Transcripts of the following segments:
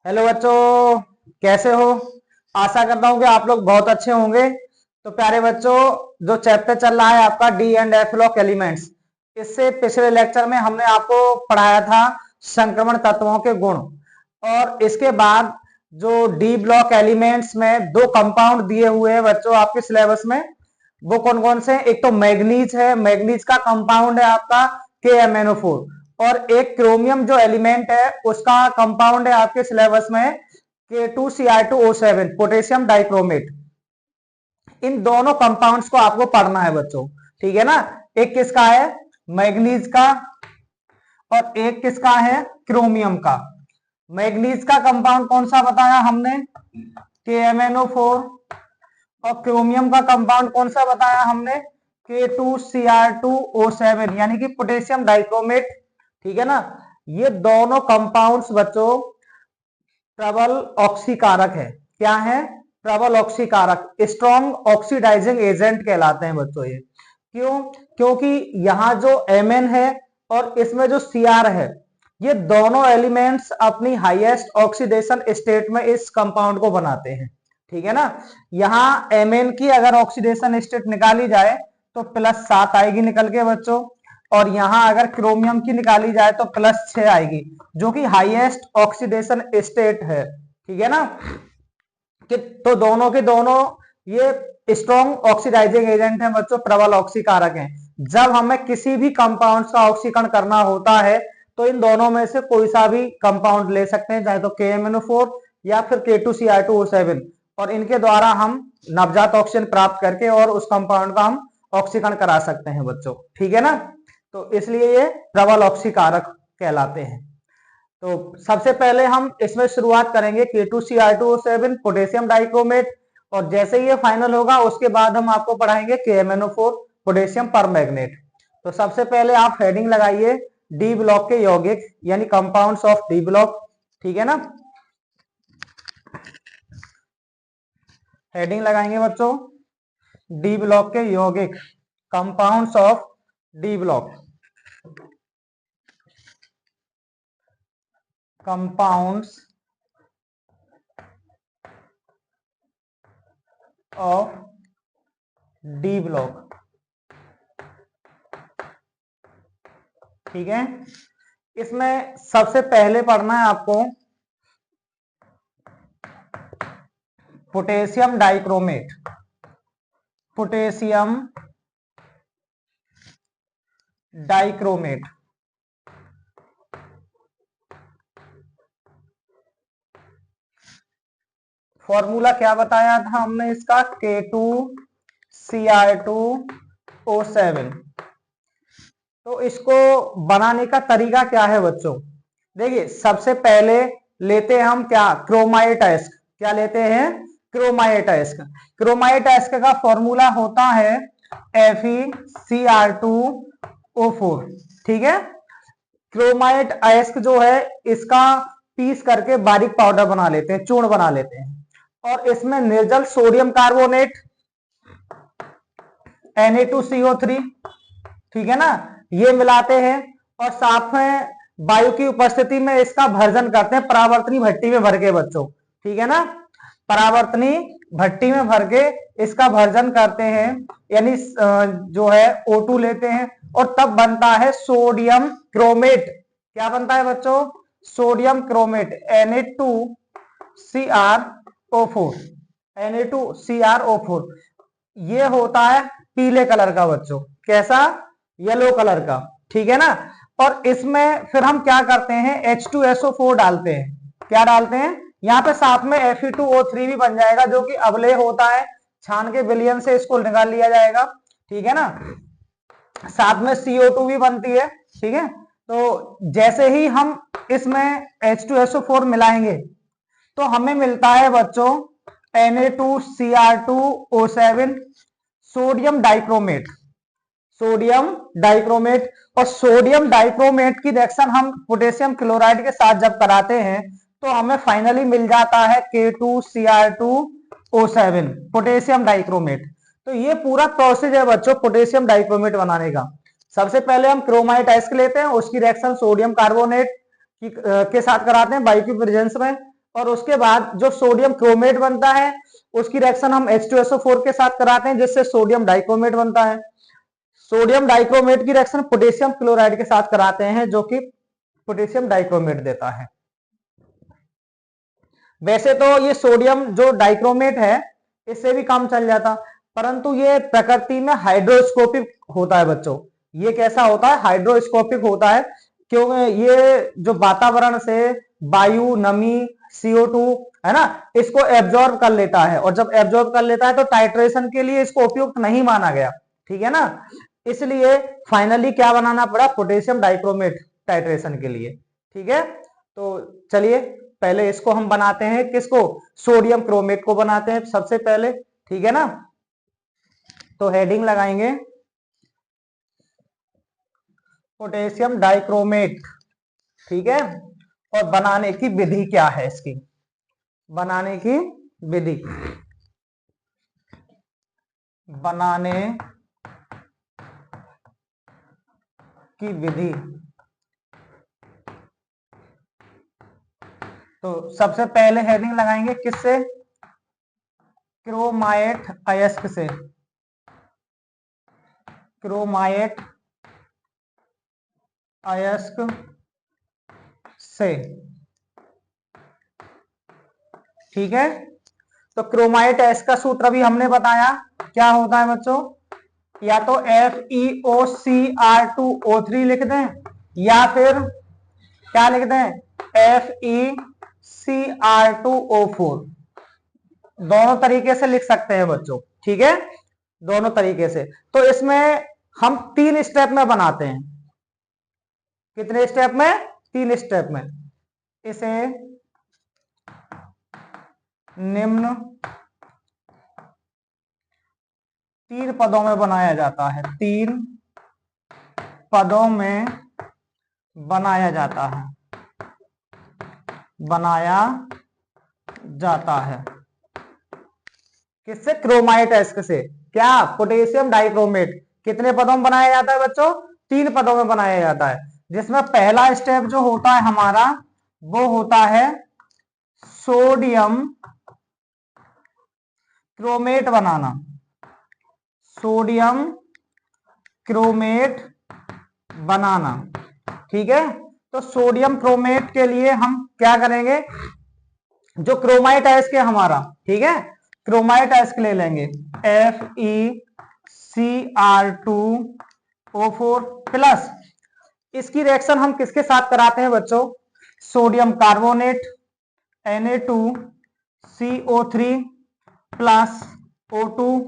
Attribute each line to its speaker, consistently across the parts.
Speaker 1: Hello बच्चों, कैसे हो। आशा करता हूँ कि आप लोग बहुत अच्छे होंगे। तो प्यारे बच्चों, जो चैप्टर चल रहा है आपका D and F block elements, इससे पिछले लेक्चर में हमने आपको पढ़ाया था संक्रमण तत्वों के गुण। और इसके बाद जो डी ब्लॉक एलिमेंट्स में दो कंपाउंड दिए हुए हैं बच्चों आपके सिलेबस में, वो कौन कौन से हैं। एक तो मैग्नीज है, मैग्नीज का कंपाउंड है आपका KMnO4। और एक क्रोमियम जो एलिमेंट है उसका कंपाउंड है आपके सिलेबस में K2Cr2O7, पोटेशियम डाइक्रोमेट। इन दोनों कंपाउंड्स को आपको पढ़ना है बच्चों, ठीक है ना। एक किसका है, मैग्नीज का, और एक किसका है, क्रोमियम का। मैग्नीज का कंपाउंड कौन सा बताया हमने, KMnO4। और क्रोमियम का कंपाउंड कौन सा बताया हमने, K2Cr2O7 यानी कि पोटेशियम डाइक्रोमेट, ठीक है ना। ये दोनों कंपाउंड्स बच्चों प्रबल ऑक्सीकारक है। क्या है, प्रबल ऑक्सीकारक, स्ट्रॉन्ग ऑक्सीडाइजिंग एजेंट कहलाते हैं बच्चों ये। क्यों, क्योंकि यहाँ जो Mn है और इसमें जो Cr है, ये दोनों एलिमेंट्स अपनी हाईएस्ट ऑक्सीडेशन स्टेट में इस कंपाउंड को बनाते हैं, ठीक है ना। यहाँ Mn की अगर ऑक्सीडेशन स्टेट निकाली जाए तो +7 आएगी निकल के बच्चों, और यहां अगर क्रोमियम की निकाली जाए तो +6 आएगी, जो कि हाईएस्ट ऑक्सीडेशन स्टेट है, ठीक है ना। कि तो दोनों के दोनों ये स्ट्रॉन्ग ऑक्सीडाइजिंग एजेंट हैं बच्चों, प्रबल ऑक्सीकारक हैं। जब हमें किसी भी कंपाउंड का ऑक्सीकरण करना होता है तो इन दोनों में से कोई सा भी कंपाउंड ले सकते हैं, चाहे तो KMnO4 या फिर K2Cr2O7, और इनके द्वारा हम नवजात ऑक्सीजन प्राप्त करके और उस कंपाउंड का हम ऑक्सीकरण करा सकते हैं बच्चों, ठीक है ना। तो इसलिए ये प्रबल ऑक्सीकारक कहलाते हैं। तो सबसे पहले हम इसमें शुरुआत करेंगे K2Cr2O7, पोटेशियम डाइक्रोमेट, और जैसे ये फाइनल होगा उसके बाद हम आपको पढ़ाएंगे KMnO4, पोटेशियम परमैंगनेट। तो सबसे पहले आप हेडिंग लगाइए डी ब्लॉक के यौगिक यानी कंपाउंड्स ऑफ डी ब्लॉक, ठीक है ना। हेडिंग लगाएंगे बच्चों डी ब्लॉक के यौगिक, compounds of D block, compounds of D block, ठीक है। इसमें सबसे पहले पढ़ना है आपको potassium dichromate, potassium dichromate. Formula क्या बताया था हमने इसका, K2Cr2O7। तो इसको बनाने का तरीका क्या है बच्चों, देखिए सबसे पहले लेते हैं हम क्या, क्रोमाइट अयस्क। क्या लेते हैं, क्रोमाइट अयस्क। क्रोमाइट अयस्क का फॉर्मूला होता है FeCr2O4, ठीक है। क्रोमाइट अयस्क जो है इसका पीस करके बारीक पाउडर बना लेते हैं, चूर्ण बना लेते हैं, और इसमें निर्जल सोडियम कार्बोनेट Na2CO3, ठीक है ना, ये मिलाते हैं, और साथ में वायु की उपस्थिति में इसका भर्जन करते हैं परावर्तनी भट्टी में भर के बच्चों, ठीक है ना। परावर्तनी भट्टी में भर के इसका भर्जन करते हैं, यानी जो है O2 लेते हैं, और तब बनता है सोडियम क्रोमेट। क्या बनता है बच्चों, सोडियम क्रोमेट Na2CrO4, Na2CrO4। ये होता है पीले कलर का बच्चों, कैसा, येलो कलर का, ठीक है ना। और इसमें फिर हम क्या करते हैं, H2SO4 डालते हैं। क्या डालते हैं, यहाँ पे साथ में Fe2O3 भी बन जाएगा, जो कि अवलेय होता है, छान के विलयन से इसको निकाल लिया जाएगा, ठीक है ना। साथ में CO2 भी बनती है, ठीक है। तो जैसे ही हम इसमें H2SO4 मिलाएंगे तो हमें मिलता है बच्चों Na2Cr2O7, sodium dichromate, sodium dichromate. और सोडियम डाइक्रोमेट की रिएक्शन हम पोटेशियम क्लोराइड के साथ जब कराते हैं तो हमें फाइनली मिल जाता है K2Cr2O7, पोटेशियम डाइक्रोमेट। तो ये पूरा प्रोसेस है बच्चों पोटेशियम डाइक्रोमेट बनाने का। सबसे पहले हम क्रोमाइट अयस्क लेते हैं, उसकी रिएक्शन सोडियम कार्बोनेट के साथ कराते हैं बायो की प्रेजेंस में, और उसके बाद जो सोडियम क्रोमेट बनता है उसकी रिएक्शन हम H2SO4 के साथ कराते हैं, जिससे सोडियम डाइक्रोमेट बनता है। सोडियम डाइक्रोमेट की रिएक्शन पोटेशियम क्लोराइड के साथ कराते हैं, जो कि पोटेशियम डाइक्रोमेट देता है। वैसे तो ये सोडियम जो डाइक्रोमेट है इससे भी काम चल जाता, परंतु ये प्रकृति में हाइड्रोस्कोपिक होता है बच्चों। ये कैसा होता है? हाइड्रोस्कोपिक होता है, क्योंकि ये जो वातावरण से वायु, नमी, CO2 है ना, इसको एब्जॉर्ब कर लेता है, और जब एब्जॉर्ब कर लेता है तो टाइट्रेशन के लिए इसको उपयुक्त नहीं माना गया, ठीक है ना। इसलिए फाइनली क्या बनाना पड़ा? पोटेशियम डाइक्रोमेट टाइट्रेशन के लिए, ठीक है। तो चलिए पहले इसको हम बनाते हैं, किसको? सोडियम क्रोमेट को बनाते हैं सबसे पहले, ठीक है ना। तो हेडिंग लगाएंगे पोटेशियम डाइक्रोमेट, ठीक है। और बनाने की विधि क्या है इसकी? बनाने की विधि, बनाने की विधि। तो सबसे पहले हेडिंग लगाएंगे किससे? क्रोमाइट अयस्क से, क्रोमाइट अयस्क से, ठीक है। तो क्रोमाइट अयस्क का सूत्र अभी हमने बताया, क्या होता है बच्चों? या तो FeOCr2O3 लिख दें, या फिर क्या लिख दें? FeCr2O4। दोनों तरीके से लिख सकते हैं बच्चों, ठीक है, दोनों तरीके से। तो इसमें हम 3 स्टेप में बनाते हैं। कितने स्टेप में? 3 स्टेप में। इसे निम्न 3 पदों में बनाया जाता है, 3 पदों में बनाया जाता है, बनाया जाता है। किससे? क्रोमाइट अयस्क से। क्या? Potassium dichromate. कितने पदों में बनाया जाता है बच्चों? 3 पदों में बनाया जाता है, जिसमें पहला स्टेप जो होता है हमारा, वो होता है सोडियम क्रोमेट बनाना, सोडियम क्रोमेट बनाना, ठीक है। तो सोडियम क्रोमेट के लिए हम क्या करेंगे? जो क्रोमाइट अयस्क है हमारा, ठीक है, क्रोमाइट अयस्क ले लेंगे, FeCr2O4 प्लस, इसकी रिएक्शन हम किसके साथ कराते हैं बच्चों? Sodium carbonate Na2CO3 plus O2,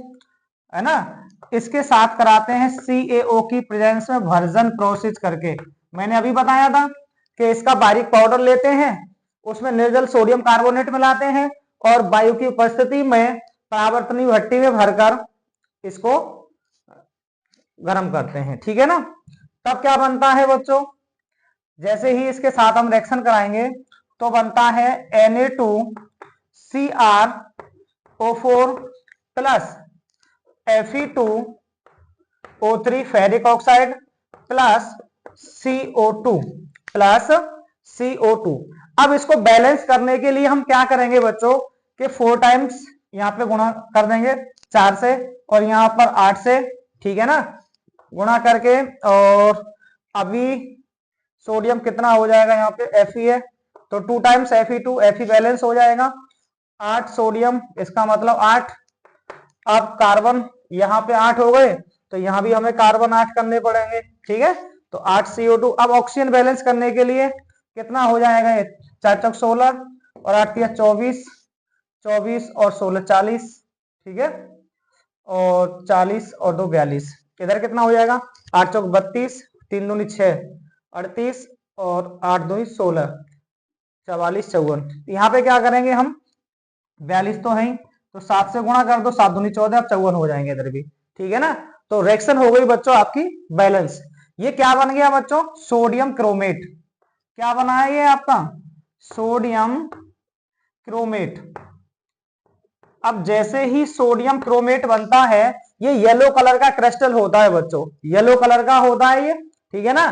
Speaker 1: है ना, इसके साथ कराते हैं CaO की प्रेजेंस में वर्जन प्रोसेस करके। मैंने अभी बताया था कि इसका बारीक पाउडर लेते हैं, उसमें निर्जल सोडियम कार्बोनेट मिलाते हैं, और वायु की उपस्थिति में परावर्तनीय भट्टी में भरकर इसको गर्म करते हैं, ठीक है ना। तब क्या बनता है बच्चों? जैसे ही इसके साथ हम रिएक्शन कराएंगे तो बनता है Na2Cr O4 plus Fe2O3 ferric oxide plus CO2 plus CO2। अब इसको बैलेंस करने के लिए हम क्या करेंगे बच्चों कि 4 टाइम्स यहाँ पे गुणा कर देंगे 4 से, और यहाँ पर 8 से, ठीक है ना, गुणा करके। और अभी सोडियम कितना हो जाएगा? यहाँ पे Fe है, तो 2 टाइम्स Fe2, Fe बैलेंस हो जाएगा, 8 सोडियम, इसका मतलब 8। अब कार्बन यहाँ पे 8 हो गए, तो यहाँ भी हमें कार्बन 8 करने पड़ेंगे, ठीक है। तो 8 CO2। अब ऑक्सीजन बैलेंस करने के लिए कितना हो जाएगा? ये 4 चौक 16 और 8 तिया 24, 24 और 16 40, ठीक है, और 40 और 2 42। इधर कितना हो जाएगा? 8 चौक 32, 3 दूनी 6 38, और 8 दूनी 16, 44 54। यहाँ पे क्या करेंगे हम? 42 तो है ही, तो 7 से गुणा कर दो, 7 दूनी 14, अब 54 हो जाएंगे इधर भी, ठीक है ना। तो रिएक्शन हो गई बच्चों आपकी बैलेंस। ये क्या बन गया बच्चों? Sodium chromate. क्या बना है ये आपका? Sodium chromate. अब जैसे ही सोडियम क्रोमेट बनता है, ये येलो कलर का क्रिस्टल होता है बच्चों, येलो कलर का होता है ये, ठीक है ना।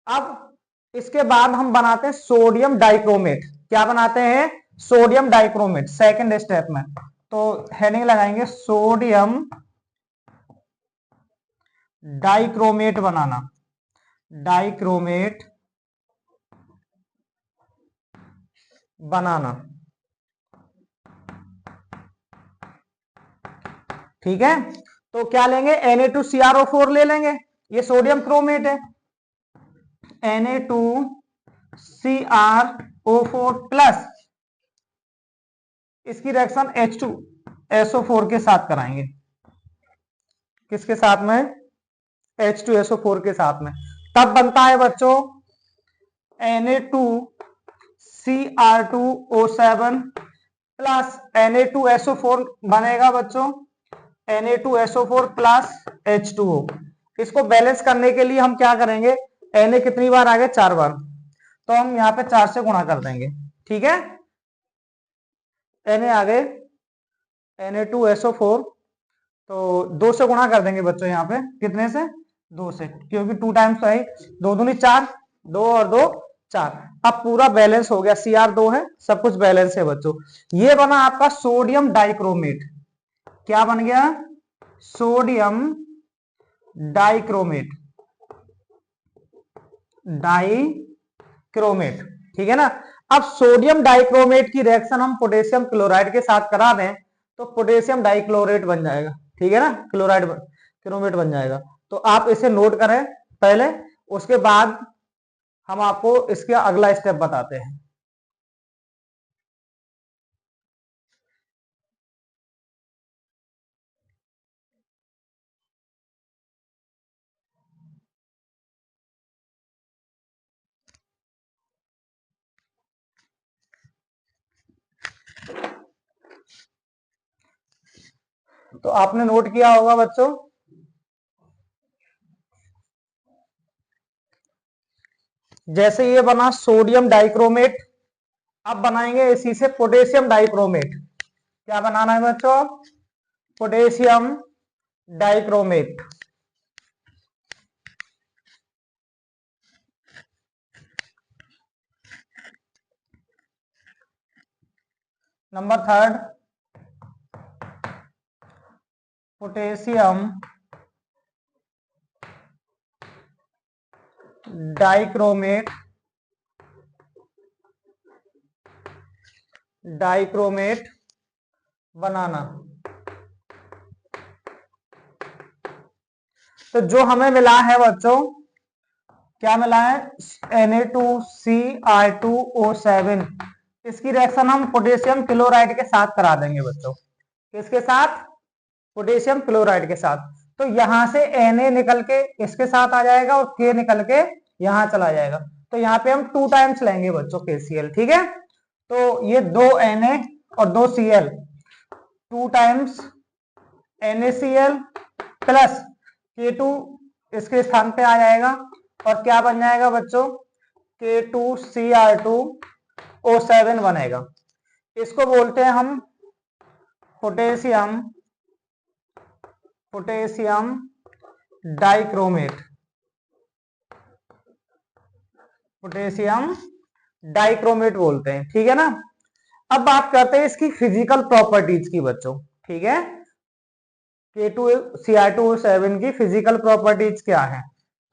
Speaker 1: अब इसके बाद हम बनाते हैं सोडियम डाइक्रोमेट। क्या बनाते हैं? सोडियम डाइक्रोमेट सेकंड स्टेप में, तो हेडिंग लगाएंगे सोडियम डाइक्रोमेट बनाना, डाइक्रोमेट बनाना, ठीक है। तो क्या लेंगे, Na2CrO4 ले लेंगे, ये सोडियम क्रोमेट है, Na2CrO4 प्लस इसकी रिएक्शन H2SO4 के साथ कराएंगे, किसके साथ में, H2SO4 के साथ में, तब बनता है बच्चों Na2CR2O7 प्लस Na2SO4 बनेगा बच्चों, Na2SO4 प्लस H2O। इसको बैलेंस करने के लिए हम क्या करेंगे, Na कितनी बार आ गए, 4 बार, तो हम यहाँ पे 4 से गुणा कर देंगे, ठीक है। Na आ गए Na2SO4, तो 2 से गुणा कर देंगे बच्चों, यहाँ पे कितने से, 2 से, क्योंकि 2 टाइम्स तो है, 2 दूनी 4, 2 और 2 4। अब पूरा बैलेंस हो गया, Cr2 है, सब कुछ बैलेंस है बच्चों। ये बना आपका सोडियम डाइक्रोमेट, क्या बन गया, सोडियम डाइक्रोमेट, डाइक्रोमेट, ठीक है ना। अब सोडियम डाइक्रोमेट की रिएक्शन हम पोटेशियम क्लोराइड के साथ करा दें तो पोटेशियम डाइक्लोरेट बन जाएगा, ठीक है ना, क्लोराइड क्रोमेट बन जाएगा। तो आप इसे नोट करें पहले, उसके बाद हम आपको इसका अगला स्टेप बताते हैं। तो आपने नोट किया होगा बच्चों, जैसे ये बना सोडियम डाइक्रोमेट, अब बनाएंगे इसी से पोटेशियम डाइक्रोमेट। क्या बनाना है बच्चों, potassium dichromate. Number third, potassium dichromate, dichromate बनाना। तो जो हमें मिला है बच्चों, क्या मिला है, Na2CR2O7, इसकी रिएक्शन हम पोटेशियम क्लोराइड के साथ करा देंगे बच्चों, किसके साथ, पोटेशियम क्लोराइड के साथ। तो यहां से Na निकल के इसके साथ आ जाएगा और K निकल के यहां चला जाएगा, तो यहाँ पे हम 2 टाइम्स लेंगे बच्चों KCl, ठीक है। तो ये 2 Na और 2 Cl, 2 times NaCl plus K2 इसके स्थान पे आ जाएगा, और क्या बन जाएगा बच्चों, K2Cr2O7 बनेगा। इसको बोलते हैं हम पोटेशियम डाइक्रोमेट, पोटेशियम डाइक्रोमेट बोलते हैं, ठीक है ना। अब बात करते हैं इसकी फिजिकल प्रॉपर्टीज की बच्चों, ठीक है। K2Cr2O7 की फिजिकल प्रॉपर्टीज क्या है,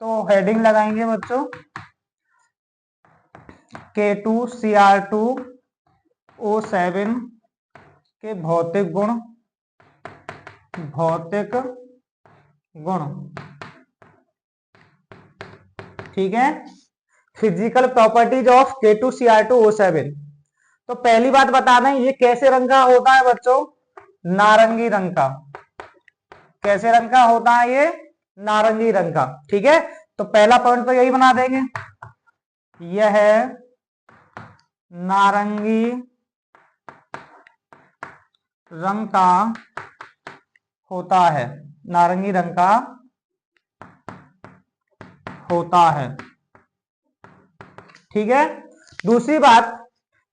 Speaker 1: तो हेडिंग लगाएंगे बच्चों K2Cr2O7 के भौतिक गुण, भौतिक गुण, ठीक है। फिजिकल प्रॉपर्टीज ऑफ K2Cr2O7, तो पहली बात बता दें ये कैसे रंग का होता है बच्चों, नारंगी रंग का, कैसे रंग का होता है ये, नारंगी रंग का, ठीक है। तो पहला पॉइंट तो यही बना देंगे, यह है नारंगी रंग का होता है, नारंगी रंग का होता है, ठीक है। दूसरी बात,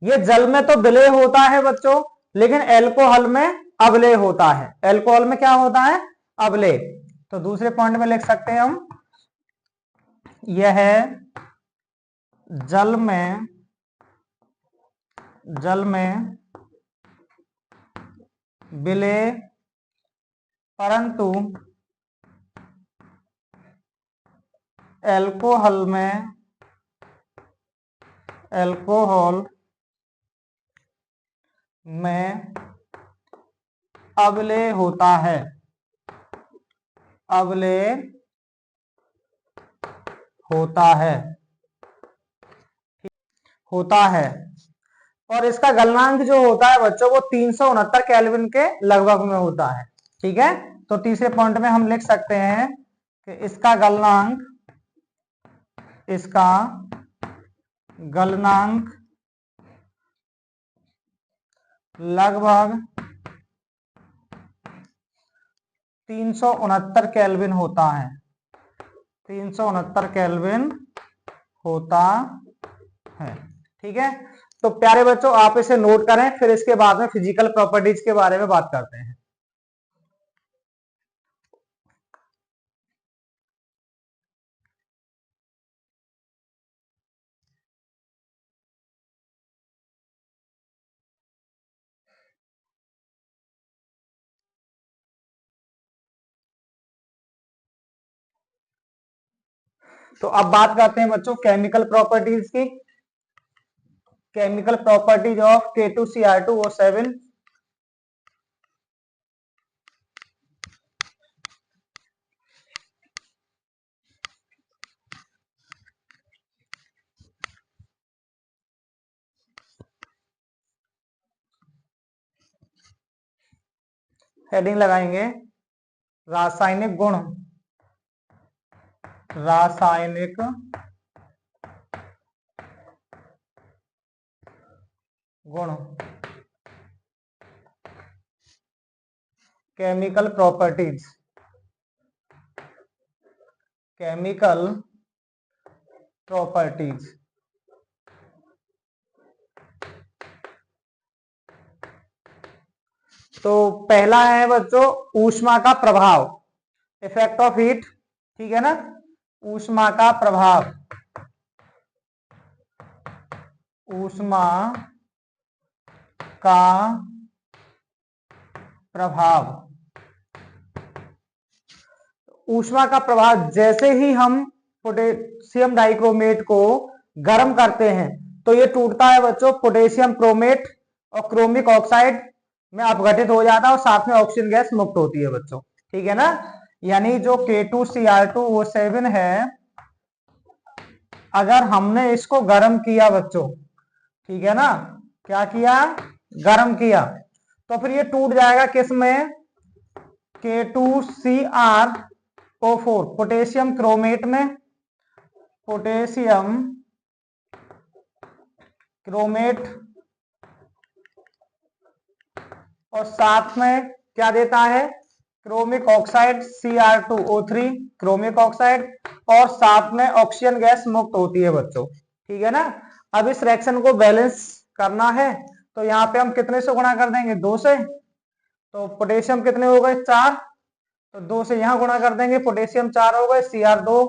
Speaker 1: ये जल में तो विलय होता है बच्चों, लेकिन अल्कोहल में अवलय होता है, अल्कोहल में क्या होता है, अवलय। तो दूसरे पॉइंट में लिख सकते हैं हम, यह जल में जल में विलेय, परंतु अल्कोहल में अवलेय होता है, और इसका गलनांक जो होता है बच्चों वो 369 केल्विन के लगभग में होता है। ठीक है, तो तीसरे पॉइंट में हम लिख सकते हैं कि इसका गलनांक लगभग 369 केल्विन होता है, 369 केल्विन होता है। ठीक है, तो प्यारे बच्चों आप इसे नोट करें, फिर इसके बाद में फिजिकल प्रॉपर्टीज के बारे में बात करते हैं। तो अब बात करते हैं बच्चों केमिकल प्रॉपर्टीज की। Chemical properties of K2Cr2O7। Heading लगाएंगे रासायनिक गुण, रासायनिक गुण, केमिकल प्रॉपर्टीज, केमिकल प्रॉपर्टीज। तो पहला है बच्चों ऊष्मा का प्रभाव, इफेक्ट ऑफ हीट। ठीक है ना, ऊष्मा का प्रभाव, ऊष्मा का प्रभाव, ऊष्मा का प्रभाव जैसे ही हम पोटेशियम डाइक्रोमेट को गर्म करते हैं तो ये टूटता है बच्चों पोटेशियम क्रोमेट और क्रोमिक ऑक्साइड में अपघटित हो जाता है और साथ में ऑक्सीजन गैस मुक्त होती है बच्चों। ठीक है ना, यानी जो K2Cr2O7 है, अगर हमने इसको गर्म किया बच्चों, ठीक है ना, क्या किया, गर्म किया, तो फिर ये टूट जाएगा किस में, K2Cr O4 पोटेशियम क्रोमेट में, पोटेशियम क्रोमेट, और साथ में क्या देता है, chromic oxide Cr2O3 chromic oxide, और साथ में ऑक्सीजन गैस मुक्त होती है बच्चों। ठीक है ना, अब इस रिएक्शन को बैलेंस करना है तो यहाँ पे हम कितने से गुणा कर देंगे, 2 से। तो पोटेशियम कितने हो गए, 4, तो 2 से यहाँ गुणा कर देंगे, पोटेशियम 4 हो गए, Cr2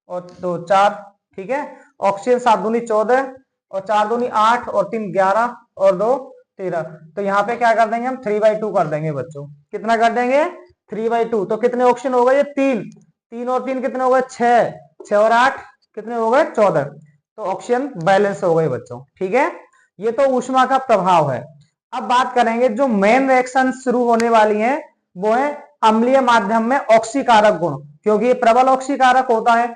Speaker 1: और 2 4। ठीक है, ऑक्सीजन 7 दूनी 14 और 4 दूनी 8 और 3 11 और 2 13। तो यहाँ पे क्या कर देंगे हम, 3/2 कर देंगे बच्चों। कितना कर देंगे, 3/2। तो कितने ऑक्सीजन हो गए, ये 3, 3 और 3 कितने हो गए, 6, 6 और 8 कितने हो गए, 14। तो ऑक्सीजन बैलेंस हो गए बच्चों। ठीक है, ये तो ऊष्मा का प्रभाव है। अब बात करेंगे जो मेन रिएक्शन शुरू होने वाली है वो है अम्लीय माध्यम में ऑक्सीकारक गुण, क्योंकि ये प्रबल ऑक्सीकारक होता है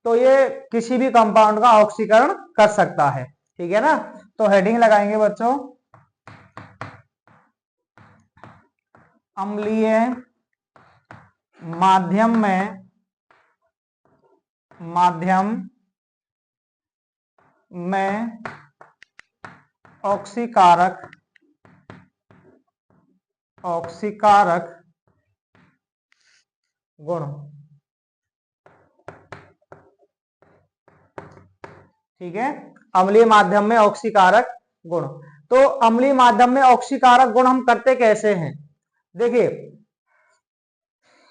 Speaker 1: तो ये किसी भी कंपाउंड का ऑक्सीकरण कर सकता है। ठीक है ना, तो हेडिंग लगाएंगे बच्चों अम्लीय माध्यम में ऑक्सीकारक गुण। ठीक है, अम्लीय माध्यम में ऑक्सीकारक गुण। तो अम्लीय माध्यम में ऑक्सीकारक गुण हम करते कैसे हैं, देखिए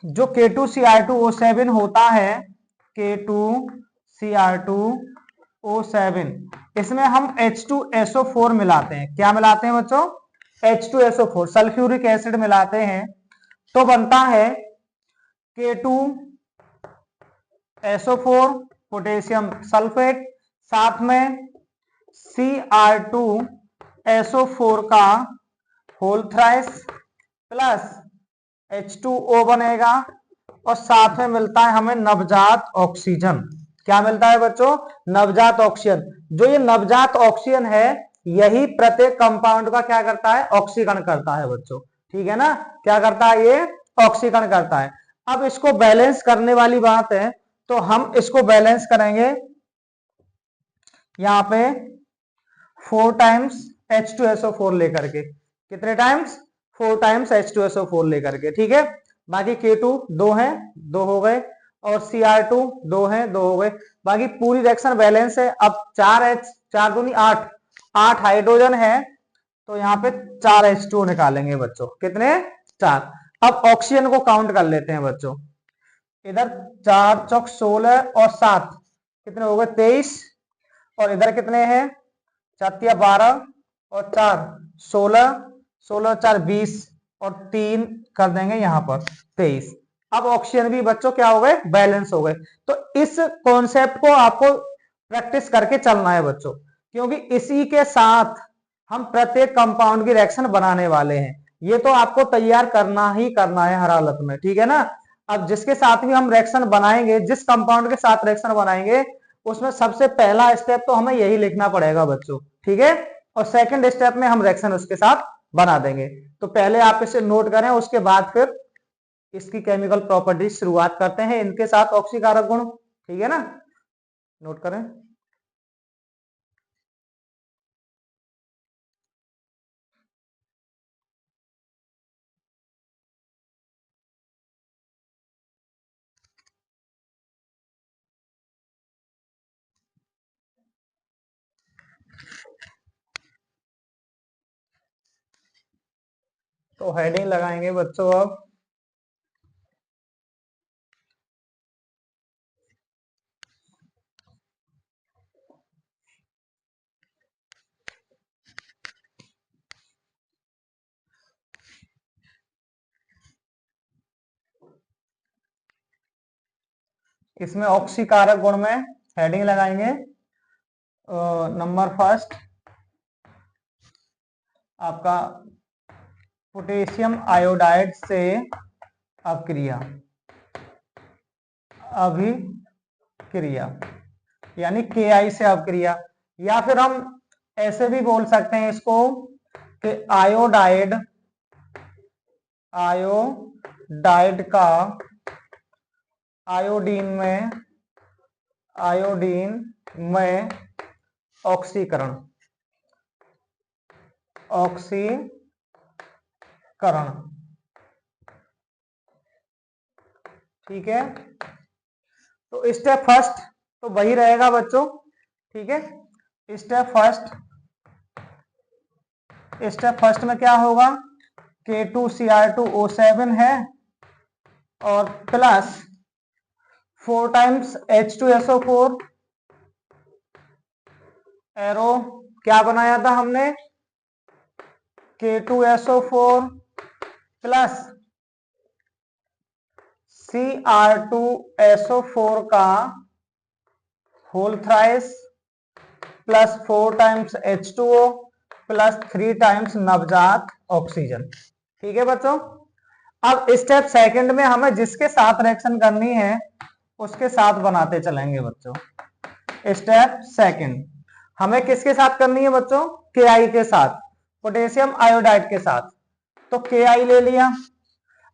Speaker 1: जो K2Cr2O7 होता है, K2Cr2O7 O7 इसमें हम H2SO4 मिलाते हैं। क्या मिलाते हैं बच्चों? H2SO4 सल्फ्यूरिक एसिड मिलाते हैं तो बनता है K2SO4 पोटेशियम सल्फेट, साथ में Cr2SO4 का होल थ्राइस प्लस H2O बनेगा और साथ में मिलता है हमें नवजात ऑक्सीजन। क्या मिलता है बच्चों? नवजात ऑक्सीजन। जो ये नवजात ऑक्सीजन है यही प्रत्येक कंपाउंड का क्या करता है? ऑक्सीकरण करता है बच्चों। ठीक है ना? क्या करता है? ये ऑक्सीकरण करता है। अब इसको बैलेंस करने वाली बात है तो हम इसको बैलेंस करेंगे यहां पे 4 टाइम्स H2SO4 लेकर के। कितने टाइम्स? 4 टाइम्स H2SO4 लेकर के। ठीक है, बाकी K2 दो है, दो हो गए, और Cr2 दो है, दो हो गए। बाकी पूरी रिएक्शन बैलेंस है। अब 4H 4 दूनी 8 8 हाइड्रोजन है तो यहाँ पे 4 H2O निकालेंगे बच्चों। कितने? 4। अब ऑक्सीजन को काउंट कर लेते हैं बच्चों। इधर 4 चौक 16 और 7 कितने हो गए? 23। और इधर कितने हैं? 4 12 और 4 16, 16 4 20 और 3 कर देंगे यहाँ पर 23। अब ऑक्सीजन भी बच्चों क्या हो गए? बैलेंस हो गए। तो इस कॉन्सेप्ट को आपको प्रैक्टिस करके चलना है बच्चों, क्योंकि इसी के साथ हम प्रत्येक कंपाउंड की रिएक्शन बनाने वाले हैं। ये तो आपको तैयार करना ही करना है हर हालत में। ठीक है ना? अब जिसके साथ भी हम रिएक्शन बनाएंगे, जिस कंपाउंड के साथ रिएक्शन बनाएंगे, उसमें सबसे पहला स्टेप तो हमें यही लिखना पड़ेगा बच्चों। ठीक है? और सेकंड स्टेप में हम रिएक्शन उसके साथ बना देंगे। तो पहले आप इसे नोट करें, उसके बाद फिर इसकी केमिकल प्रॉपर्टी शुरुआत करते हैं इनके साथ ऑक्सीकारक गुण। ठीक है ना? नोट करें। तो हेडिंग लगाएंगे बच्चों अब इसमें ऑक्सीकारक गुण में हेडिंग लगाएंगे नंबर फर्स्ट आपका पोटेशियम आयोडाइड से अभिक्रिया, अभिक्रिया यानी KI से अभिक्रिया, या फिर हम ऐसे भी बोल सकते हैं इसको कि आयोडाइड, आयोडाइड का आयोडीन में ऑक्सीकरण, ऑक्सीकरण। ठीक है? तो स्टेप फर्स्ट तो वही रहेगा बच्चों। ठीक है? स्टेप फर्स्ट में क्या होगा? K2Cr2O7 है और प्लस 4 टाइम्स H2SO4, एरो क्या बनाया था हमने? K2SO4 प्लस Cr2SO4 का whole thrice plus 4 times H2O plus 3 times नवजात ऑक्सीजन। ठीक है बच्चों? अब स्टेप सेकंड में हमें जिसके साथ रिएक्शन करनी है उसके साथ बनाते चलेंगे बच्चों। स्टेप सेकंड हमें किसके साथ करनी है बच्चों? KI के साथ, पोटेशियम आयोडाइड के साथ। तो KI ले लिया।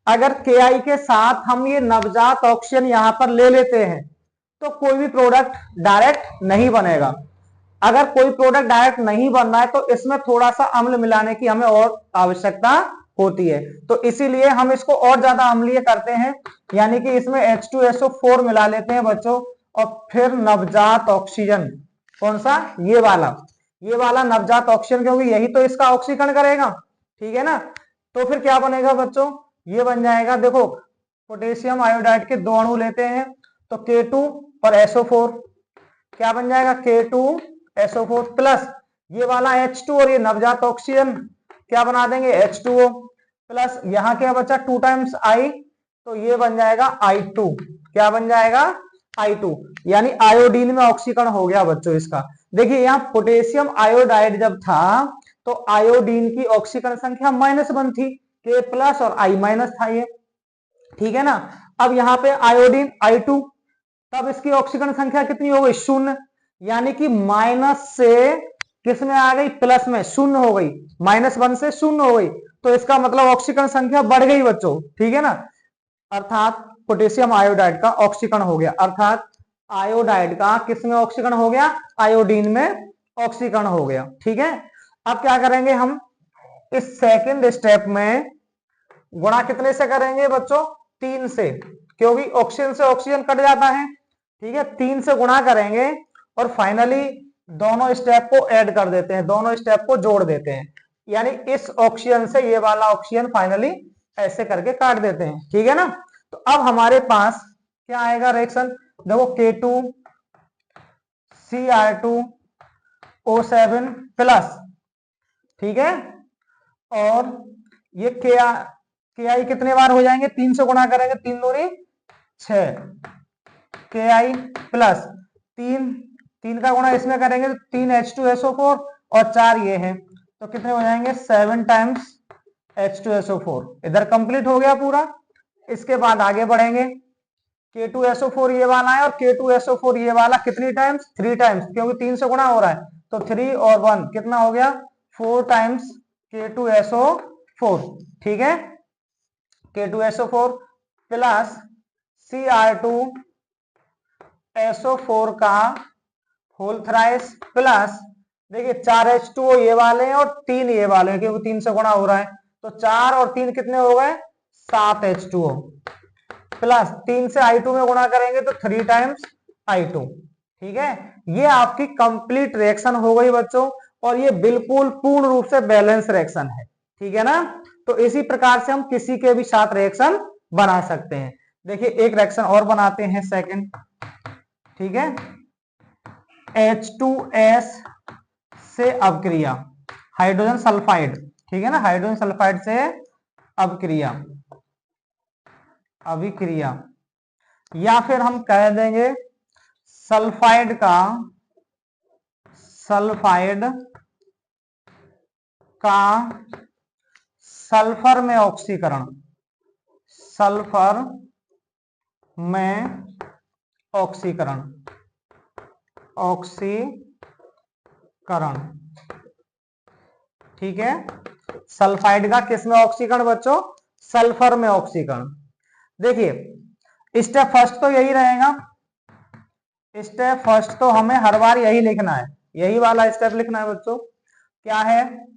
Speaker 1: अगर KI के साथ हम ये नवजात ऑक्सीजन यहां पर ले लेते हैं तो कोई भी प्रोडक्ट डायरेक्ट नहीं बनेगा। अगर कोई प्रोडक्ट डायरेक्ट नहीं बन रहा है तो इसमें थोड़ा सा अम्ल मिलाने की हमें और आवश्यकता होती है। तो इसीलिए हम इसको और ज्यादा अम्लीय करते हैं, यानी कि इसमें H2SO4 मिला लेते हैं बच्चों, और फिर नवजात ऑक्सीजन। कौन सा? ये वाला नवजात ऑक्सीजन, क्योंकि यही तो इसका ऑक्सीकरण करेगा। ठीक है ना? तो फिर क्या बनेगा बच्चों? ये बन जाएगा, देखो पोटेशियम आयोडाइड के 2 अणु लेते हैं तो K2 और SO4, क्या बन जाएगा K2SO4 प्लस ये वाला H2 और ये नवजात ऑक्सीजन क्या बना देंगे H2O प्लस यहाँ क्या बचा 2 टाइम्स I, तो ये बन जाएगा I2। क्या बन जाएगा I2, यानी आयोडीन में ऑक्सीकरण हो गया बच्चों इसका। देखिए यहाँ पोटेशियम आयोडाइड जब था तो आयोडीन की ऑक्सीकरण संख्या -1 थी, K प्लस और I माइनस था ये, ठीक है ना। अब यहाँ पे आयोडीन I2, तब इसकी ऑक्सीकरण संख्या कितनी हो गई 0, यानी कि माइनस से किस में आ गई प्लस में, 0 हो गई, -1 से 0 हो गई, तो इसका मतलब ऑक्सीकरण संख्या बढ़ गई बच्चों, ठीक है ना। अर्थात पोटेशियम आयोडाइड का ऑक्सीकरण हो गया, अर्थात आयोडाइड का किस में ऑक्सीकरण हो गया, आयोडीन में ऑक्सीकरण हो गया, ठीक है। अब क्या करेंगे हम इस सेकंड स्टेप में गुणा कितने से करेंगे बच्चों 3 से, क्योंकि ऑक्सीजन से ऑक्सीजन कट जाता है, ठीक है। 3 से गुणा करेंगे और फाइनली दोनों स्टेप को ऐड कर देते हैं, दोनों स्टेप को जोड़ देते हैं, यानी इस ऑक्सीजन से ये वाला ऑक्सीजन फाइनली ऐसे करके काट देते हैं, ठीक है ना। तो अब हमारे पास क्या आएगा रिएक्शन, देखो K2Cr2O7 प्लस, ठीक है, और ये Ki कितने बार हो जाएंगे 3 से गुणा करेंगे, 3 दूनी 6, Ki प्लस 3 का गुणा इसमें करेंगे तो 3 H2SO4 और 4 ये है, तो कितने हो जाएंगे 7 टाइम्स H2SO4। इधर कंप्लीट हो गया पूरा। इसके बाद आगे बढ़ेंगे, K2SO4 ये वाला है और K2SO4 ये वाला कितनी टाइम्स 3 टाइम्स, क्योंकि 3 से गुणा हो रहा है, तो 3 और 1 कितना हो गया 4 टाइम्स K2SO4, ठीक है। K2SO4 प्लस Cr2SO4 का होल थ्राइस प्लस, देखिए 4 H2O ये वाले हैं और 3 ये वाले हैं, क्योंकि 3 से गुणा हो रहा है, तो 4 और 3 कितने हो गए 7 H2O प्लस 3 से I2 में गुणा करेंगे तो 3 टाइम्स I2, ठीक है। ये आपकी कंप्लीट रिएक्शन हो गई बच्चों, और ये बिल्कुल पूर्ण रूप से बैलेंस रिएक्शन है, ठीक है ना। तो इसी प्रकार से हम किसी के भी साथ रिएक्शन बना सकते हैं। देखिए एक रिएक्शन और बनाते हैं सेकंड, ठीक है। H2S से अभिक्रिया हाइड्रोजन सल्फाइड, ठीक है ना, हाइड्रोजन सल्फाइड से अभिक्रिया, या फिर हम कह देंगे सल्फाइड का सल्फर में ऑक्सीकरण, ठीक है। सल्फाइड का किस में ऑक्सीकरण बच्चों, सल्फर में ऑक्सीकरण। देखिए स्टेप फर्स्ट तो यही रहेगा, स्टेप फर्स्ट तो हमें हर बार यही लिखना है, यही वाला स्टेप लिखना है बच्चों। क्या है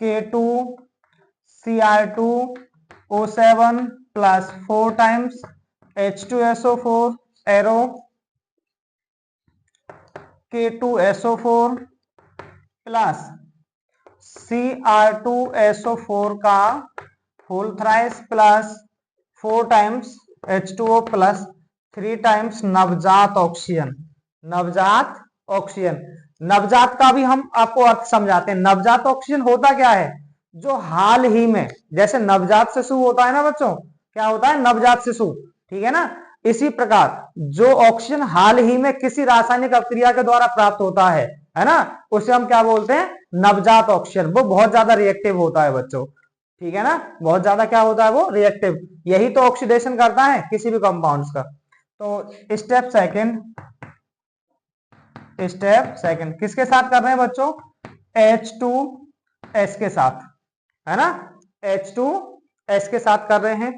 Speaker 1: K2Cr2O7 plus 4 times H2SO4 arrow K2SO4 plus Cr2SO4 का whole thrice plus 4 times H2O plus 3 times नवजात ऑक्सीजन। नवजात का भी हम आपको अर्थ समझाते हैं। नवजात ऑक्सीजन होता क्या है, जो हाल ही में, जैसे नवजात शिशु होता है ना बच्चों, क्या होता है नवजात शिशु, ठीक है ना। इसी प्रकार जो ऑक्सीजन हाल ही में किसी रासायनिक अभिक्रिया के द्वारा प्राप्त होता है ना, उसे हम क्या बोलते हैं नवजात ऑक्सीजन। वो बहुत ज्यादा रिएक्टिव होता है बच्चों, ठीक है ना, बहुत ज्यादा क्या होता है वो रिएक्टिव, यही तो ऑक्सीडेशन करता है किसी भी कंपाउंड्स का। तो स्टेप सेकंड किसके साथ कर रहे हैं बच्चों, H2S के साथ, है ना, H2S के साथ कर रहे हैं।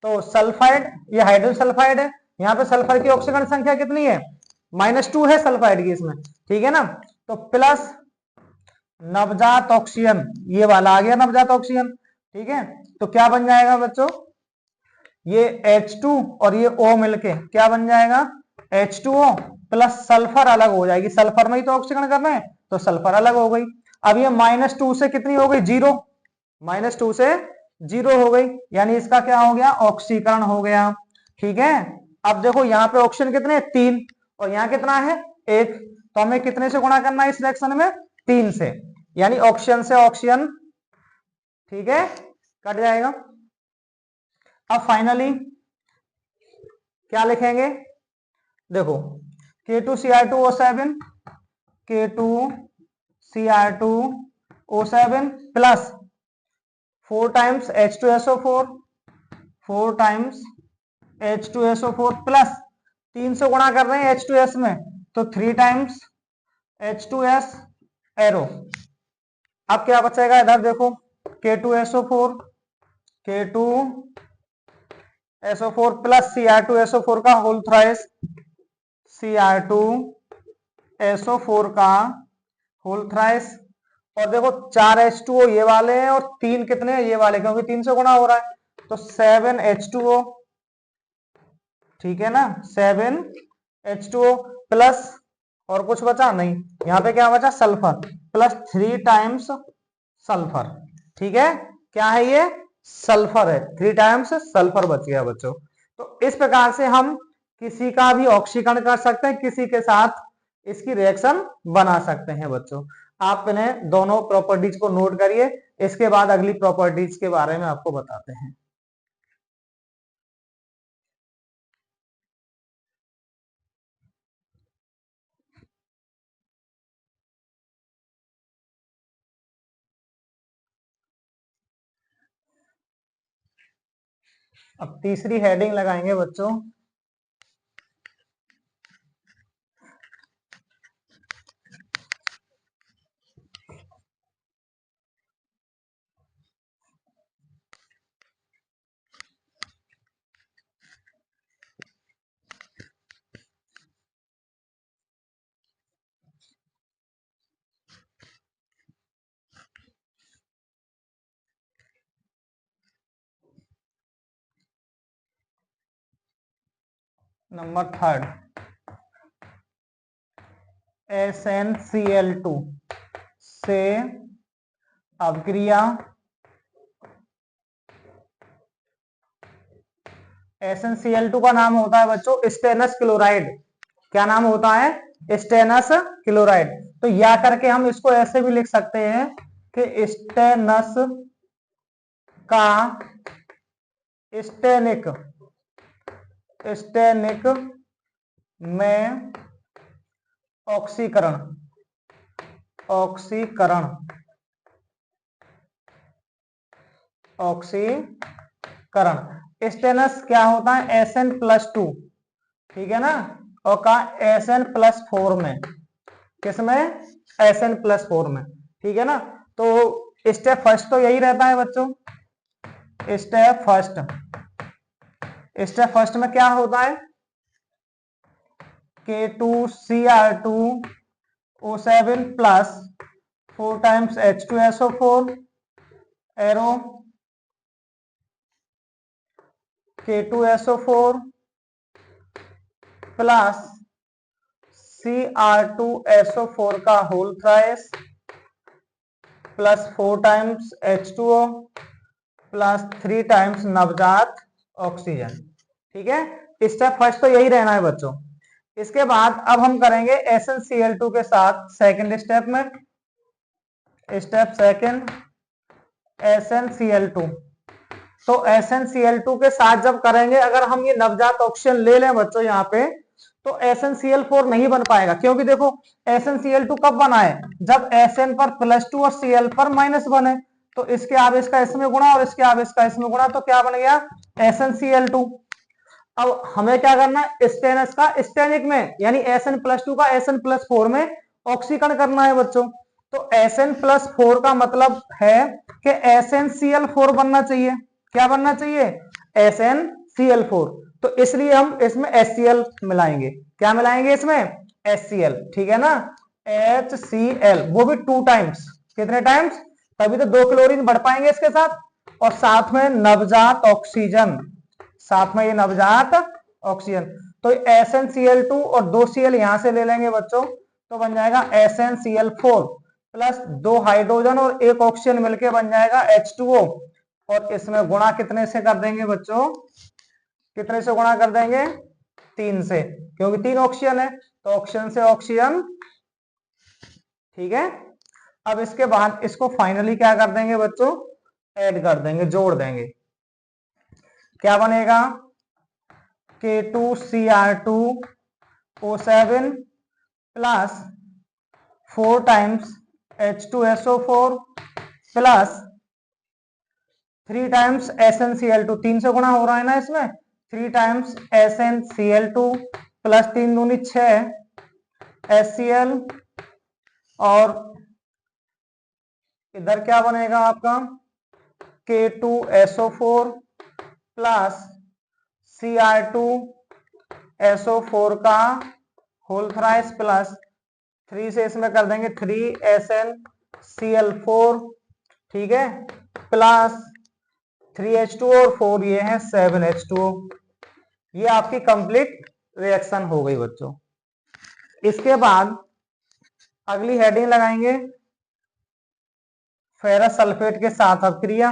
Speaker 1: तो सल्फाइड, ये हाइड्रोजन सल्फाइड है, यहाँ पे सल्फर की ऑक्सीकरण संख्या कितनी है -2 है सल्फाइड की इसमें, ठीक है ना। तो प्लस नवजात ऑक्सीजन, ये वाला आ गया नवजात ऑक्सीजन, ठीक है। तो क्या बन जाएगा बच्चों, ये H2 और ये O मिलके क्या बन जाएगा H2O प्लस सल्फर अलग हो जाएगी, सल्फर में ही तो ऑक्सीकरण करना है, तो सल्फर अलग हो गई। अब ये -2 से कितनी हो गई 0, -2 से 0 हो गई, यानी इसका क्या हो गया ऑक्सीकरण हो गया, ठीक है। अब देखो यहाँ पे ऑक्सीजन कितने 3 और यहाँ कितना है एक, तो हमें कितने से गुणा करना है इस रिएक्शन में? 3 से, यानी ऑक्सीजन से ऑक्सीजन, ठीक है, कट जाएगा। अब फाइनली क्या लिखेंगे? देखो K2Cr2O7, K2Cr2O7 plus 4 times H2SO4, 4 times H2SO4 plus 3 से गुणा कर रहे हैं H2S में, तो 3 टाइम्स H2S एरो। अब क्या बचेगा इधर देखो, K2SO4, K2SO4 प्लस Cr2SO4 का होल थ्राइस, Cr2SO4 का होल थ्राइस। और देखो 4 H2O ये वाले हैं और 3 कितने हैं? ये वाले, क्योंकि 3 से गुणा हो रहा है, तो 7 H2O, ठीक है ना, 7 H2O प्लस, और कुछ बचा नहीं, यहाँ पे क्या बचा? सल्फर, प्लस 3 टाइम्स सल्फर, ठीक है, क्या है ये? सल्फर है, 3 टाइम्स सल्फर बच गया बच्चों। तो इस प्रकार से हम किसी का भी ऑक्सीकरण कर सकते हैं, किसी के साथ इसकी रिएक्शन बना सकते हैं बच्चों। आप इन्हें दोनों प्रॉपर्टीज को नोट करिए, इसके बाद अगली प्रॉपर्टीज के बारे में आपको बताते हैं। अब तीसरी हेडिंग लगाएंगे बच्चों, नंबर 3, SnCl2 से अभिक्रिया, SnCl2 का नाम होता है बच्चों स्टेनस क्लोराइड। क्या नाम होता है? Stannous chloride. तो या करके हम इसको ऐसे भी लिख सकते हैं कि स्टेनस का स्टेनिक में ऑक्सीकरण स्टेनस क्या होता है? Sn+2, ठीक है ना, और का Sn+4 में, किसमें? Sn+4 में, ठीक है ना। तो स्टेप फर्स्ट तो यही रहता है बच्चों, स्टेप फर्स्ट में क्या होता है? K2Cr2O7 plus 4 times H2SO4 arrow, K2SO4 plus Cr2SO4 का whole thrice plus 4 times H2O plus 3 times नवजात ऑक्सीजन, ठीक है। स्टेप फर्स्ट तो यही रहना है बच्चों। इसके बाद अब हम करेंगे SnCl2 के साथ सेकंड स्टेप में, स्टेप सेकंड SnCl2। तो SnCl2 के साथ जब करेंगे, अगर हम ये नवजात ऑक्सीजन ले लें बच्चों यहाँ पे, तो SnCl4 नहीं बन पाएगा, क्योंकि देखो SnCl2 कब बना है? जब Sn पर +2 और Cl पर -1 है, तो इसके आवेश का इसमें गुणा और इसके आवेश का इसमें गुणा, तो क्या बन गया? SnCl2। अब हमें क्या करना है? स्टेनस का स्टेनिक में, यानी Sn+2 का Sn+4 में ऑक्सीकरण करना है बच्चों। तो Sn+4 का मतलब है कि SnCl4 बनना चाहिए। क्या बनना चाहिए? SnCl4। तो इसलिए हम इसमें HCl मिलाएंगे। क्या मिलाएंगे इसमें? HCl, ठीक है ना, HCl, वो भी 2 टाइम्स। कितने टाइम्स? तभी तो 2 क्लोरीन बढ़ पाएंगे इसके साथ, और साथ में नवजात ऑक्सीजन, साथ में ये नवजात ऑक्सीजन। तो SnCl2 और 2 Cl यहां से ले लेंगे बच्चों, तो बन जाएगा SnCl4 प्लस 2 हाइड्रोजन और 1 ऑक्सीजन मिलके बन जाएगा H2O, और इसमें गुणा कितने से कर देंगे बच्चों? कितने से गुणा कर देंगे? 3 से, क्योंकि 3 ऑक्सीजन है, तो ऑक्सीजन से ऑक्सीजन, ठीक है। अब इसके बाद इसको फाइनली क्या कर देंगे बच्चों, ऐड कर देंगे, जोड़ देंगे। क्या बनेगा, K2Cr2O7 plus 4 times H2SO4 plus 3 times SnCl2, 3 से गुणा हो रहा है ना इसमें, 3 टाइम्स SnCl2 प्लस 3 दूनी 6 HCl, और इधर क्या बनेगा आपका K2SO4 प्लस Cr2SO4 का होल थ्राइस प्लस 3 से इसमें कर देंगे 3SnCl4, ठीक है, प्लस 3H2 और 4 ये है 7H2O। ये आपकी कंप्लीट रिएक्शन हो गई बच्चों। इसके बाद अगली हेडिंग लगाएंगे फेरस सल्फेट के साथ अपक्रिया।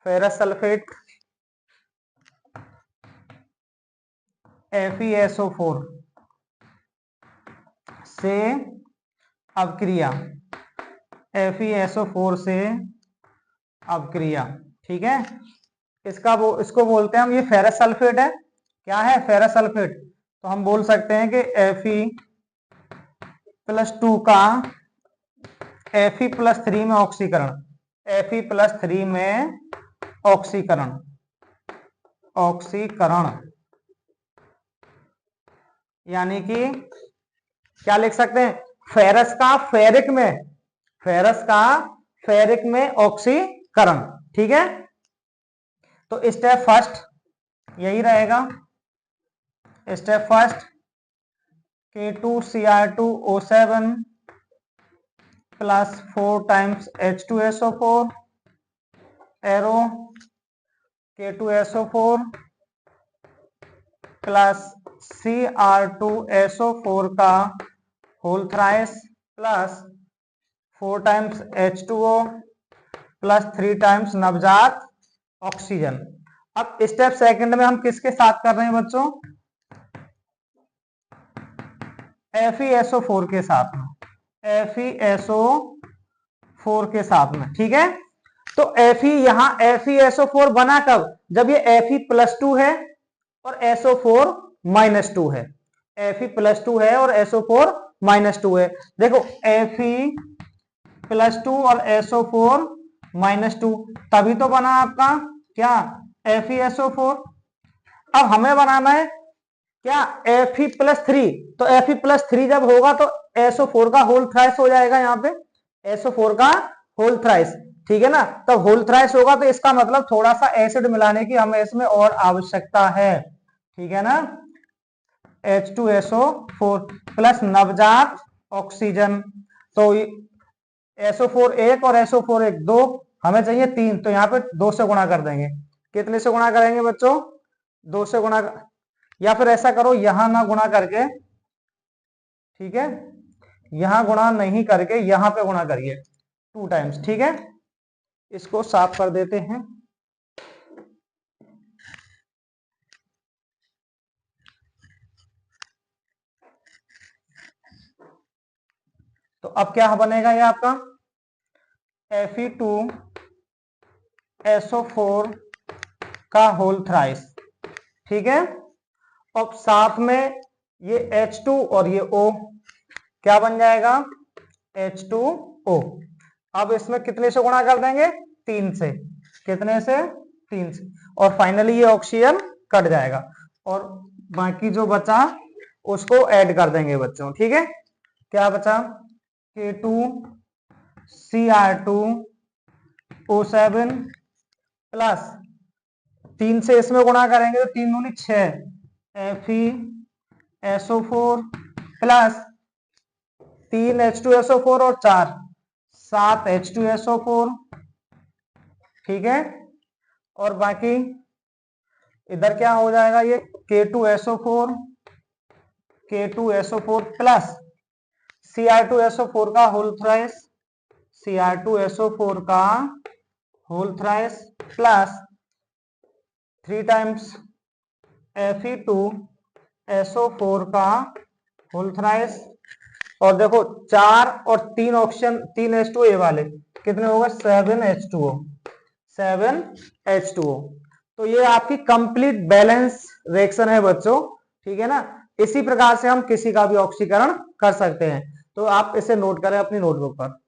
Speaker 1: फेरस सल्फेट FeSO4 से अपक्रिया, FeSO4 से अपक्रिया, ठीक है। इसको बोलते हैं हम, ये फेरस सल्फेट है। क्या है, फेरस सल्फेट। तो हम बोल सकते हैं कि Fe+2 का Fe+3 में ऑक्सीकरण, Fe+3 में ऑक्सीकरण, यानी कि क्या लिख सकते हैं, फेरस का फेरिक में ऑक्सीकरण, ठीक है। तो स्टेप फर्स्ट यही रहेगा। Step first K2Cr2O7 plus 4 times H2SO4 arrow K2SO4 plus Cr2SO4 का whole thrice plus 4 times H2O plus 3 times नवजात ऑक्सीजन। अब स्टेप सेकंड में हम किसके साथ कर रहे हैं बच्चों, FeSO4 के साथ में, FeSO4 के साथ में, ठीक है। तो यहां FeSO4 बना कब, जब ये Fe+2 है और SO4-2 है, Fe+2 है और SO4-2 है। देखो Fe+2 और SO4-2 तभी तो बना आपका क्या, FeSO4। अब हमें बनाना है क्या, Fe+3। तो Fe+3 जब होगा तो SO4 का होल थ्राइस हो जाएगा, यहाँ पे SO4 का होल थ्राइस, ठीक है ना। तब होल थ्राइस होगा तो इसका मतलब थोड़ा सा एसिड मिलाने की हमें इसमें और आवश्यकता है, ठीक है ना। H2SO4 प्लस नवजात ऑक्सीजन। तो SO4 1 और SO4 1 2, हमें चाहिए 3, तो यहाँ पे 2 से गुणा कर देंगे। कितने से गुणा करेंगे बच्चों, 2 से गुणा, या फिर ऐसा करो यहां ना गुणा करके, ठीक है, यहां गुणा नहीं करके यहां पे गुणा करिए 2 टाइम्स, ठीक है। इसको साफ कर देते हैं। तो अब क्या बनेगा ये आपका Fe2SO4 का होल थ्राइस, ठीक है। अब साथ में ये H2 और ये O क्या बन जाएगा, H2O। अब इसमें कितने से गुणा कर देंगे, 3 से, कितने से, 3 से, और फाइनली ये ऑक्सीजन कट जाएगा और बाकी जो बचा उसको ऐड कर देंगे बच्चों, ठीक है। क्या बचा, K2Cr2O7 प्लस 3 से इसमें गुणा करेंगे तो 3 दूनी 6 FeSO4 प्लस 3 H2SO4 और 4 7 H2SO4, ठीक है। और बाकी इधर क्या हो जाएगा, ये K2SO4 प्लस Cr2SO4 का होल थ्राइस, Cr2SO4 का whole thrice plus 3 times Fe2 SO4 का होल थ्राइस, और देखो 4 और 3 ऑप्शन 3 H2O ये वाले कितने होगा 7H2O, 7H2O। तो ये आपकी कंप्लीट बैलेंस रिएक्शन है बच्चों, ठीक है ना। इसी प्रकार से हम किसी का भी ऑक्सीकरण कर सकते हैं, तो आप इसे नोट करें अपनी नोटबुक पर।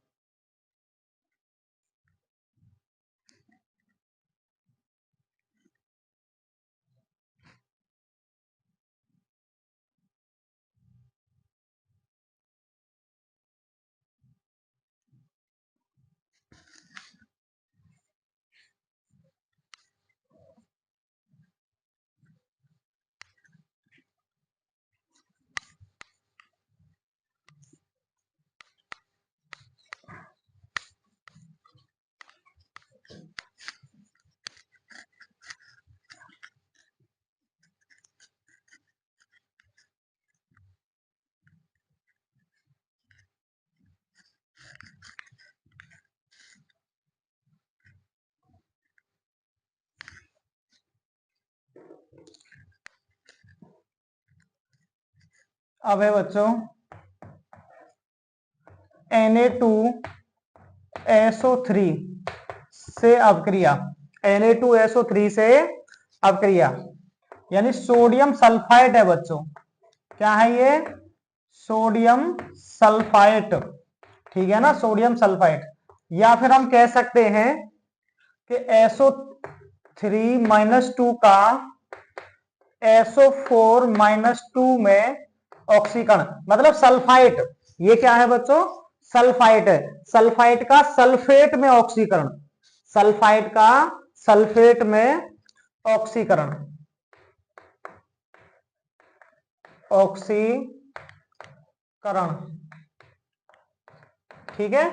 Speaker 1: अब है बच्चों Na2SO3 से अपक्रिया, Na2SO3 से अपक्रिया, यानी सोडियम सल्फाइड है बच्चों। क्या है ये? सोडियम सल्फाइड, ठीक है ना, सोडियम सल्फाइड। या फिर हम कह सकते हैं कि SO3-2 का SO4-2 में ऑक्सीकरण, मतलब सल्फाइट। ये क्या है बच्चों? सल्फाइट है। सल्फाइट का सल्फेट में ऑक्सीकरण, सल्फाइट का सल्फेट में ऑक्सीकरण, ऑक्सीकरण, ठीक है।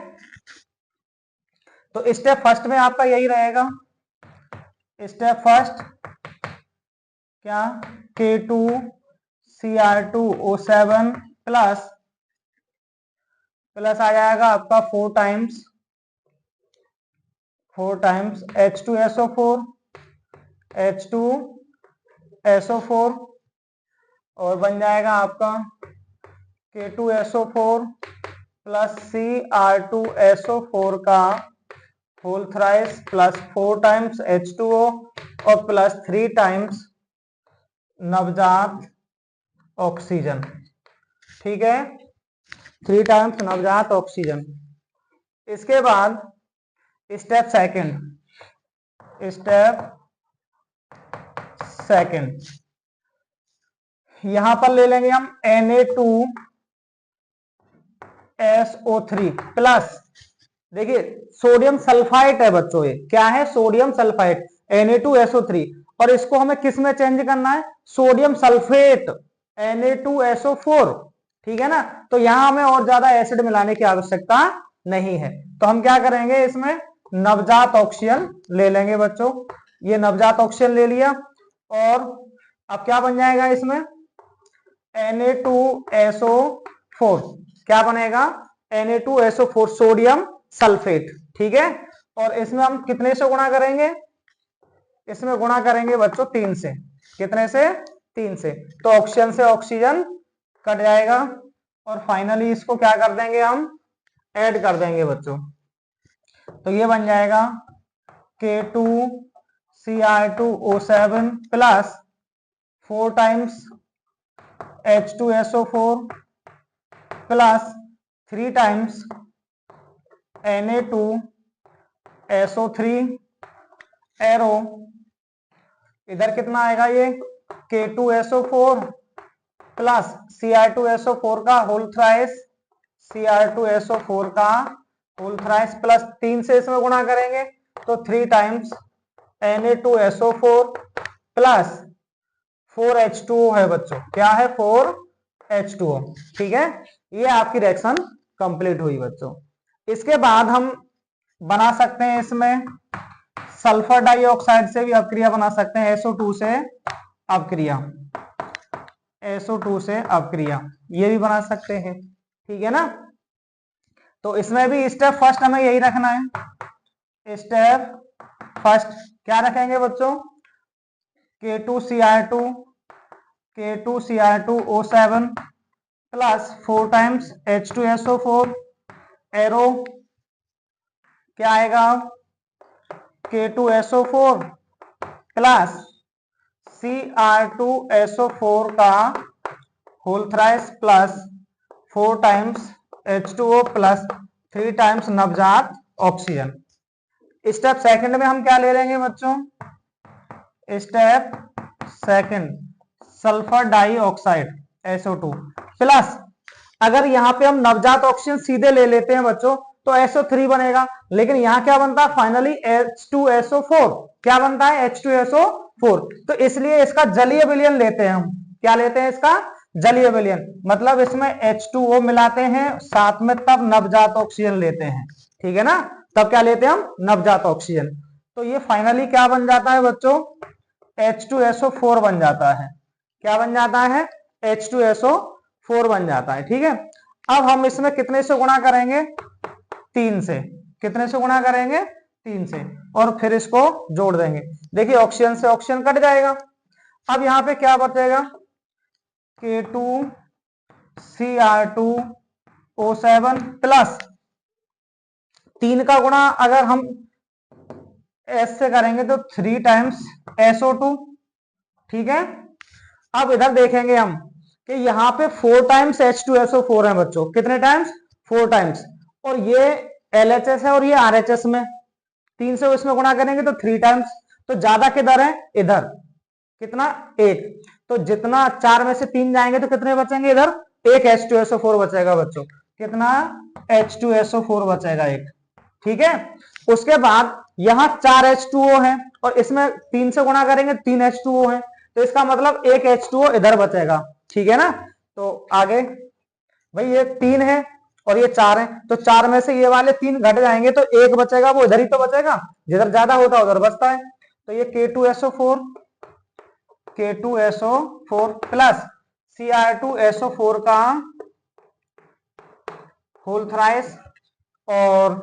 Speaker 1: तो स्टेप फर्स्ट में आपका यही रहेगा। स्टेप फर्स्ट क्या? K2Cr2O7 प्लस प्लस आ जाएगा आपका 4 टाइम्स H2SO4, H2SO4, और बन जाएगा आपका K2SO4 प्लस Cr2SO4 का whole thrice plus 4 times H2O और प्लस 3 टाइम्स नवजात ऑक्सीजन, ठीक है, 3 टाइम्स नवजात ऑक्सीजन। इसके बाद स्टेप सेकंड, यहां पर ले लेंगे हम Na2SO3 प्लस, देखिए सोडियम सल्फाइड है बच्चों, ये क्या है? सोडियम सल्फाइड, Na2SO3, और इसको हमें किस में चेंज करना है? सोडियम सल्फेट, Na2SO4, ठीक है ना। तो यहां हमें और ज्यादा एसिड मिलाने की आवश्यकता नहीं है, तो हम क्या करेंगे, इसमें नवजात ऑक्सीजन ले लेंगे बच्चों। ये नवजात ऑक्सीजन ले लिया, और अब क्या बन जाएगा इसमें? Na2SO4 क्या बनेगा? Na2SO4 सोडियम सल्फेट, ठीक है। और इसमें हम कितने से गुणा करेंगे? इसमें गुणा करेंगे बच्चों 3 से। कितने से? 3 से। तो ऑक्सीजन से ऑक्सीजन कट जाएगा, और फाइनली इसको क्या कर देंगे, हम ऐड कर देंगे बच्चों। तो ये बन जाएगा K2Cr2O7 plus 4 times H2SO4 plus 3 times Na2SO3 arrow, इधर कितना आएगा ये? K2SO4 प्लस Cr2SO4 का होल थ्राइस, Cr2SO4 का होल थ्राइस प्लस 3 से इसमें गुणा करेंगे, तो 3 टाइम्स Na2SO4 प्लस 4H2O है बच्चों। क्या है? 4H2O, ठीक है। ये आपकी रिएक्शन कंप्लीट हुई बच्चों। इसके बाद हम बना सकते हैं इसमें सल्फर डाइऑक्साइड से भी अपक्रिया बना सकते हैं, SO2 से अपक्रिया, SO2 से अपक्रिया ये भी बना सकते हैं, ठीक है ना। तो इसमें भी स्टेप फर्स्ट हमें यही रखना है। स्टेप फर्स्ट क्या रखेंगे बच्चों? K2Cr2 K2Cr2O7 plus 4 times H2SO4 arrow क्या आएगा K2SO4 प्लस Cr2SO4 का whole thrice plus 4 times H2O plus 3 times नवजात ऑक्सीजन। स्टेप सेकंड में हम क्या ले लेंगे बच्चों, step second sulphur dioxide SO2 plus, अगर यहाँ पे हम नवजात ऑक्सीजन सीधे ले लेते हैं बच्चों तो SO3 बनेगा, लेकिन यहाँ क्या बनता है फाइनली H2SO4, क्या बनता है H2SO4, तो इसलिए इसका जलीय विलयन लेते हैं हम। क्या लेते हैं इसका जलीय विलयन, मतलब इसमें H2O मिलाते हैं साथ में, तब नवजात ऑक्सीजन लेते हैं, ठीक है ना, तब क्या लेते हैं हम नवजात ऑक्सीजन। तो ये फाइनली क्या बन जाता है बच्चों H2SO4 बन जाता है। क्या बन जाता है H2SO4 बन जाता है, ठीक है। अब हम इसमें कितने से गुणा करेंगे 3 से, कितने से गुणा करेंगे 3 से, और फिर इसको जोड़ देंगे। देखिए ऑक्सीजन से ऑक्सीजन कट जाएगा। अब यहाँ पे क्या बचेगा K2Cr2O7 प्लस 3 का गुणा अगर हम S से करेंगे तो 3 टाइम्स SO2, ठीक है। अब इधर देखेंगे हम कि यहाँ पे 4 टाइम्स H2SO4 है बच्चों, कितने टाइम्स 4 टाइम्स, और ये LHS है और ये RHS में 3 से इसमें गुणा करेंगे तो 3 टाइम्स, तो ज्यादा किधर है इधर, कितना 1, तो जितना 4 में से 3 जाएंगे तो कितने बचेंगे इधर, एक H2SO4 बचेगा बच्चों, कितना H2SO4 बचेगा एक, ठीक है। उसके बाद यहां 4 H2O है और इसमें 3 से गुणा करेंगे 3 H2O है, तो इसका मतलब एक H2O इधर बचेगा, ठीक है ना। तो आगे भाई ये 3 है और ये 4 है, तो 4 में से ये वाले 3 घट जाएंगे तो एक बचेगा, वो इधर ही तो बचेगा, जिधर ज्यादा होता है उधर बचता है। तो ये K2SO4 प्लस Cr2SO4 का होल थ्राइस, और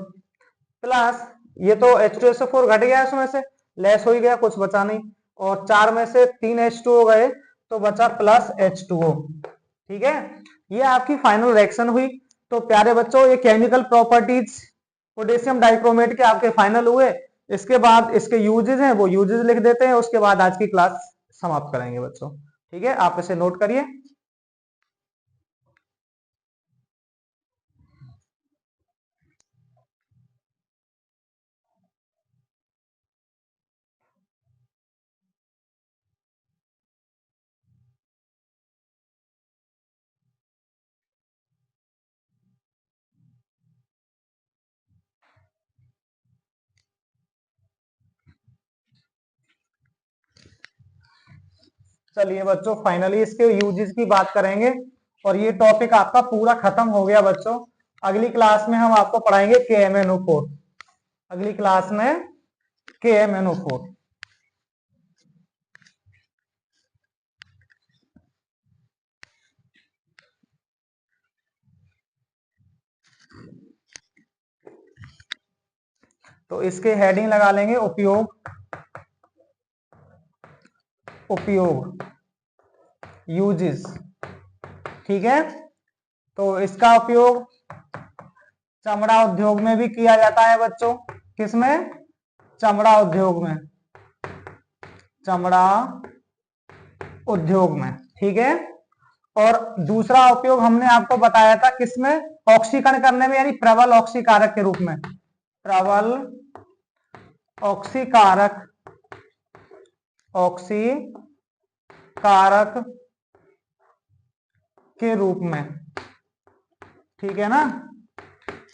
Speaker 1: प्लस ये तो H2SO4 घट गया, इसमें से लेस हो ही गया, कुछ बचा नहीं, और 4 में से 3 H2O गए तो बचा प्लस H2O, ठीक है। ये आपकी फाइनल रिएक्शन हुई। तो प्यारे बच्चों ये केमिकल प्रॉपर्टीज पोटेशियम डाइक्रोमेट के आपके फाइनल हुए। इसके बाद इसके यूजेस हैं वो यूजेस लिख देते हैं, उसके बाद आज की क्लास समाप्त करेंगे बच्चों, ठीक है, आप इसे नोट करिए। चलिए बच्चों फाइनली इसके यूजेस की बात करेंगे, और ये टॉपिक आपका पूरा खत्म हो गया बच्चों। अगली क्लास में हम आपको पढ़ाएंगे KMnO4, अगली क्लास में KMnO4। तो इसके हेडिंग लगा लेंगे उपयोग, उपयोग यूजेस, ठीक है। तो इसका उपयोग चमड़ा उद्योग में भी किया जाता है बच्चों, किसमें चमड़ा उद्योग में, चमड़ा उद्योग में, ठीक है। और दूसरा उपयोग हमने आपको बताया था किसमें, ऑक्सीकरण करने में, यानी प्रबल ऑक्सीकारक के रूप में, प्रबल ऑक्सीकारक, ऑक्सीकारक के रूप में, ठीक है ना।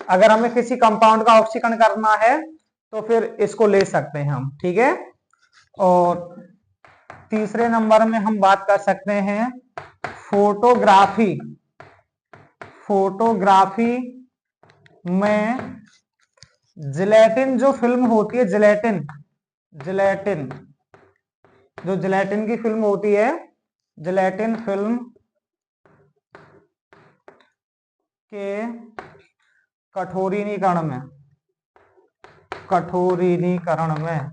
Speaker 1: अगर हमें किसी कंपाउंड का ऑक्सीकरण करना है तो फिर इसको ले सकते हैं हम, ठीक है। और तीसरे नंबर में हम बात कर सकते हैं फोटोग्राफी, फोटोग्राफी में जिलेटिन जो फिल्म होती है, जिलेटिन, जिलेटिन जो जिलेटिन की फिल्म होती है, जिलेटिन फिल्म के कठोरीकरण में, कठोरीकरण में,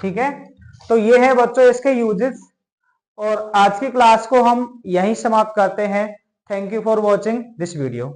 Speaker 1: ठीक है, तो ये है बच्चों इसके यूजेस। और आज की क्लास को हम यहीं समाप्त करते हैं। Thank you for watching this video.